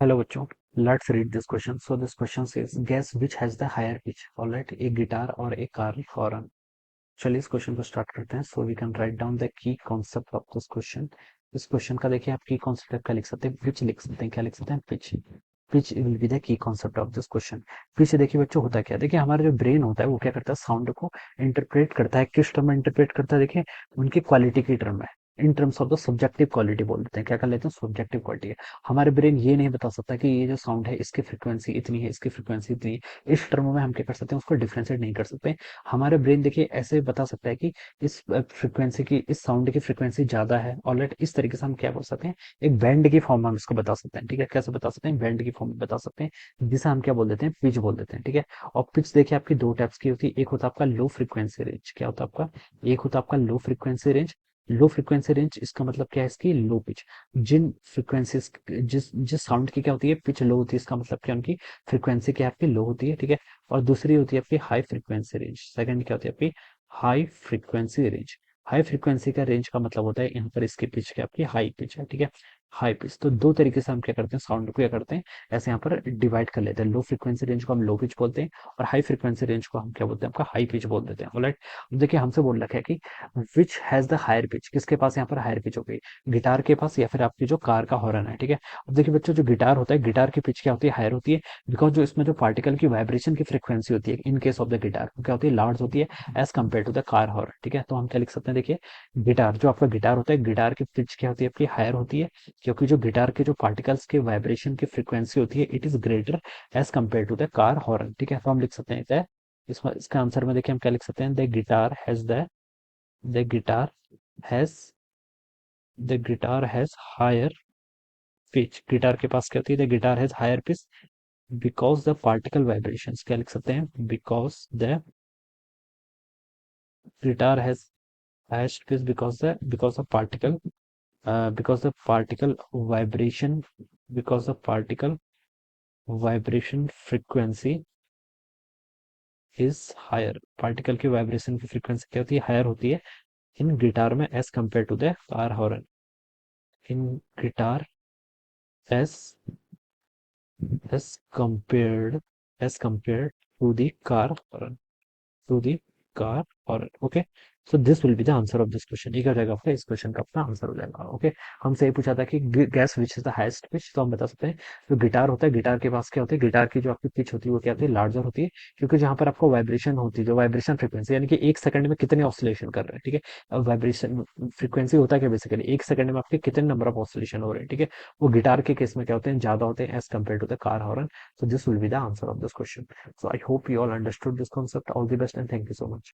Hello बच्चों, let's read this question. So this question says, guess which has the higher pitch? Alright, एक guitar और एक car horn. चलिए इस question को स्टार्ट करते हैं. So we can write down the key concept of this question. इस question का देखिए आप की कॉन्सेप्ट क्या लिख सकते हैं, पिच लिख सकते हैं. क्या लिख सकते हैं? Pitch. Pitch will be the key concept of this question. Pitch देखिए बच्चों होता क्या है, देखिए हमारा जो ब्रेन होता है वो क्या करता है, साउंड को इंटरप्रेट करता है. किस टर्म में इंटरप्रेट करता है? देखिए उनकी क्वालिटी की टर्म में, in terms of the subjective quality बोल देते हैं. क्या कर लेते हैं? सब्जेक्टिव क्वालिटी है. हमारे ब्रेन ये नहीं बता सकता कि ये जो साउंड है इसकी फ्रीक्वेंसी इतनी है, इसकी फ्रीक्वेंसी इतनी है. इस टर्म में हम क्या कर सकते हैं, उसको डिफरेंशिएट नहीं कर सकते. हमारे ब्रेन देखिए ऐसे बता सकता है कि इस फ्रीक्वेंसी की, इस साउंड की फ्रीक्वेंसी ज्यादा है. ऑलराइट, इस तरीके से हम क्या बोल सकते हैं, एक बैंड की फॉर्म में हम इसको बता सकते हैं. ठीक है, कैसे बता सकते हैं? बैंड की फॉर्म में बता सकते हैं, जिसे हम क्या बोल देते हैं, पिच बोल देते हैं. ठीक है. और पिच देखिए आपकी दो टाइप्स की होती है. एक होता है आपका लो फ्रीक्वेंसी रेंज. क्या होता है आपका? एक होता है आपका low frequency range. Low frequency range इसका मतलब क्या है, इसकी लो पिच. जिन फ्रीक्वेंसीज, जिस जिस साउंड की क्या होती है, पिच लो होती है, इसका मतलब क्या, उनकी फ्रीक्वेंसी क्या है, आपकी लो होती है. ठीक है. और दूसरी होती है आपकी हाई फ्रीक्वेंसी रेंज. सेकंड क्या होती है आपकी? High frequency range. High frequency का रेंज का मतलब होता है यहाँ पर इसकी पिच क्या आपकी हाई पिच है. ठीक है. High pitch. तो दो तरीके से हम क्या करते हैं, साउंड को क्या करते हैं, ऐसे यहाँ पर डिवाइड कर लेते हैं. लो फ्रीक्वेंसी रेंज को हम लो पिच बोलते हैं और हाई फ्रीक्वेंसी रेंज को हम क्या बोलते हैं, आपका हाई पिच बोल देते हैं. ऑलराइट. देखिए हमसे बोल रखा है कि which has the higher pitch, किसके पास यहाँ पर हायर पिच हो गई, गिटार के पास या फिर आपकी जो कार का हॉर्न है. ठीक है. अब देखिए बच्चों, जो गिटार होता है, गिटार की पिच क्या होती है, हायर होती है. बिकॉज जो इसमें जो पार्टिकल की वाइब्रेशन की फ्रीक्वेंसी होती है in case of the guitar, क्या होती है, लार्ज होती है as compare to the car horn. ठीक है. तो हम क्या लिख सकते हैं, देखिए गिटार, जो आपका गिटार होता है, गिटार की पिच क्या होती है आपकी, हायर होती है. क्योंकि जो गिटार के जो पार्टिकल्स के वाइब्रेशन की फ्रीक्वेंसी होती है it is greater as compare to the car horn. ठीक है. तो हम लिख सकते हैं इसमें, इसका आंसर में देखिए हम क्या लिख सकते हैं, the guitar has the guitar has higher pitch. Guitar के पास क्या होती है, the guitar has higher pitch because the particle vibrations. क्या लिख सकते हैं, because the guitar has higher pitch because the particle, because the particle vibration, because the particle vibration frequency is higher. Particle की वाइब्रेशन की frequency क्या होती है, higher होती है इन गिटार में as compare to the car horn. In guitar as as compared as compare to the car horn, to the car horn. Okay. So this will be the answer of this question. ये क्या हो जाएगा आपका, इस question का अपना answer हो जाएगा. ओके. हमसे ये पूछा था कि gas which is the highest pitch, तो हम बता सकते हैं जो गिटार होता है, गिटार के पास क्या होती है, गिटार की जो आपकी पिच होती है वो क्या होती है, लार्जर होती है. क्योंकि जहां पर आपको वाइब्रेशन होती है, जो वाइब्रेशन फ्रीक्वेंसी, यानी कि एक सेकंड में कितने ऑसिलेशन कर रहे हैं. ठीक है. अब वाइब्रेशन फ्रीक्वेंसी होता है क्या, बेसिकली एक सेकंड में आपके कितने नंबर ऑफ ऑसिलेशन हो रहे हैं. ठीक है. वो गिटार के केस में क्या होते हैं, ज्यादा होते हैं as compare to the car horn. So this will be the answer of this question. So I hope you all understood this concept. All the best and thank you so much.